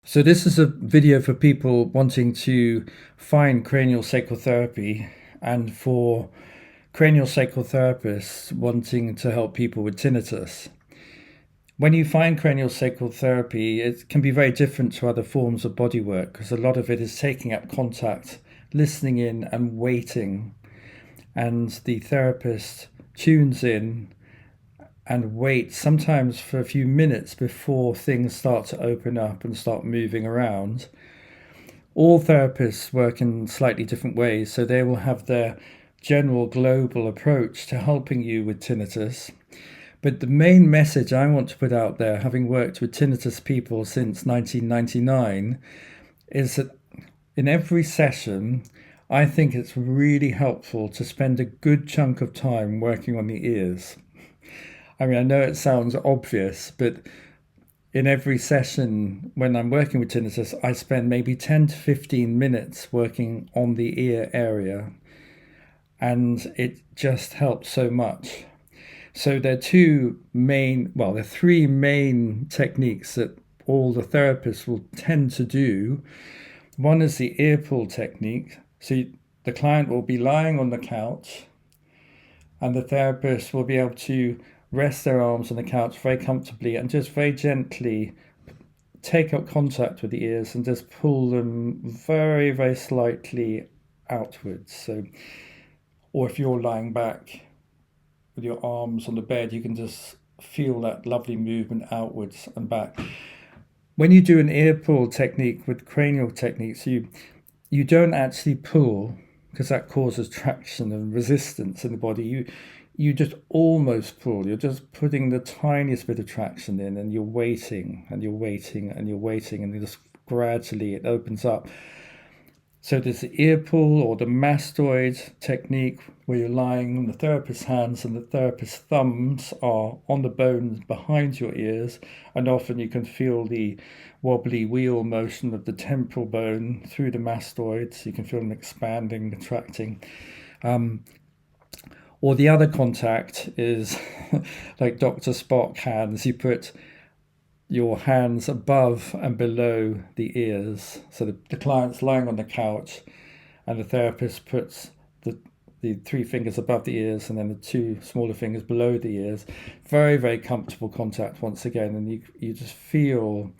So this is a video for people wanting to find craniosacral therapy and for craniosacral therapists wanting to help people with tinnitus. When you find craniosacral therapy, it can be very different to other forms of bodywork because a lot of it is taking up contact, listening in and waiting. And the therapist tunes in and wait sometimes for a few minutes before things start to open up and start moving around. All therapists work in slightly different ways, so they will have their general global approach to helping you with tinnitus. But the main message I want to put out there, having worked with tinnitus people since 1999, is that in every session, I think it's really helpful to spend a good chunk of time working on the ears. I mean, I know it sounds obvious, but in every session when I'm working with tinnitus, I spend maybe 10 to 15 minutes working on the ear area, and it just helps so much. So there are three main techniques that all the therapists will tend to do. One is the ear pull technique. So the client will be lying on the couch, and the therapist will be able to rest their arms on the couch very comfortably and just very gently take up contact with the ears and just pull them very, very slightly outwards. So, or if you're lying back with your arms on the bed, you can just feel that lovely movement outwards and back. When you do an ear pull technique with cranial techniques, you don't actually pull because that causes traction and resistance in the body. You just almost pull. You're just putting the tiniest bit of traction in, and you're waiting and you're waiting and you're waiting, and just gradually it opens up. So there's the ear pull or the mastoid technique where you're lying on the therapist's hands and the therapist's thumbs are on the bones behind your ears, and often you can feel the wobbly wheel motion of the temporal bone through the mastoids. You can feel them expanding, contracting. Or the other contact is like Dr. Spock hands. You put your hands above and below the ears. So the client's lying on the couch and the therapist puts the three fingers above the ears and then the two smaller fingers below the ears. Very, very comfortable contact once again. And you just feel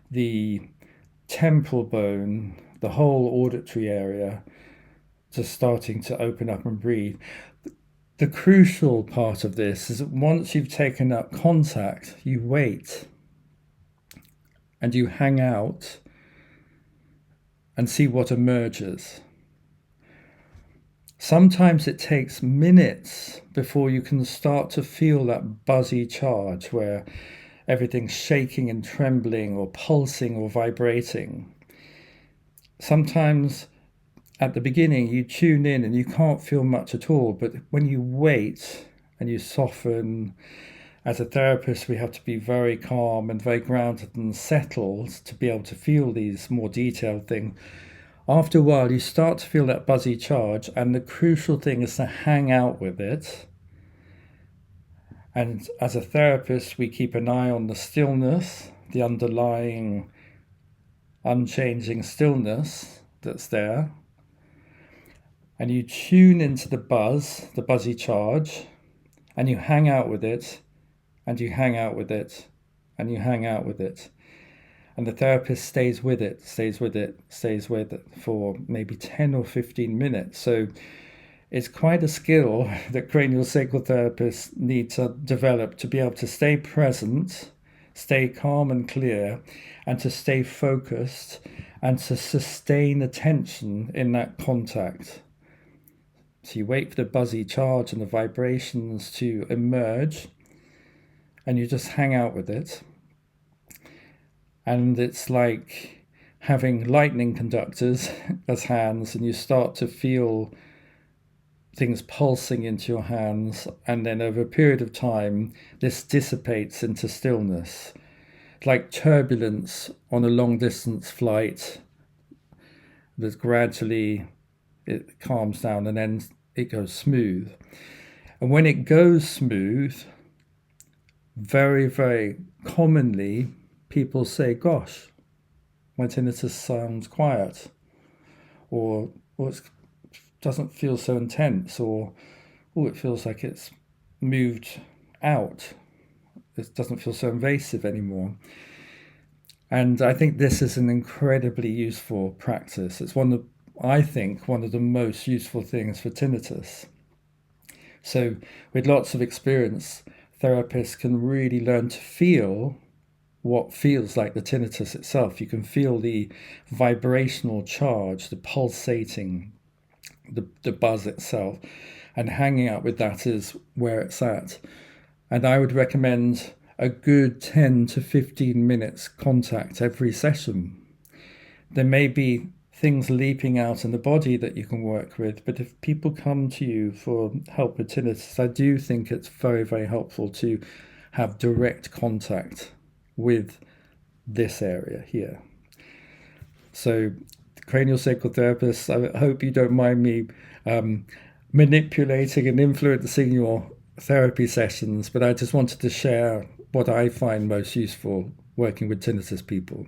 the temporal bone, the whole auditory area, just starting to open up and breathe. The crucial part of this is that once you've taken up contact, you wait and you hang out and see what emerges. Sometimes it takes minutes before you can start to feel that buzzy charge where everything's shaking and trembling or pulsing or vibrating. Sometimes at the beginning you tune in and you can't feel much at all, but when you wait and you soften, as a therapist we have to be very calm and very grounded and settled to be able to feel these more detailed things. After a while you start to feel that buzzy charge, and the crucial thing is to hang out with it. And as a therapist we keep an eye on the stillness, the underlying unchanging stillness that's there. And you tune into the buzz, the buzzy charge, and you hang out with it, and you hang out with it, and you hang out with it. And the therapist stays with it for maybe 10 or 15 minutes. So it's quite a skill that craniosacral therapists need to develop to be able to stay present, stay calm and clear, and to stay focused, and to sustain attention in that contact. So you wait for the buzzy charge and the vibrations to emerge, and you just hang out with it. And it's like having lightning conductors as hands, and you start to feel things pulsing into your hands, and then over a period of time this dissipates into stillness. It's like turbulence on a long distance flight that gradually it calms down and then it goes smooth. And when it goes smooth, very, very commonly people say, gosh, my tinnitus sounds quiet, or it doesn't feel so intense, or it feels like it's moved out. It doesn't feel so invasive anymore. And I think this is an incredibly useful practice. It's one of the most useful things for tinnitus. So with lots of experience, therapists can really learn to feel what feels like the tinnitus itself. You can feel the vibrational charge, the pulsating, the buzz itself, and hanging out with that is where it's at. And I would recommend a good 10 to 15 minutes contact every session. There may be things leaping out in the body that you can work with, but if people come to you for help with tinnitus, I do think it's very, very helpful to have direct contact with this area here. So, craniosacral therapists, I hope you don't mind me manipulating and influencing your therapy sessions, but I just wanted to share what I find most useful working with tinnitus people.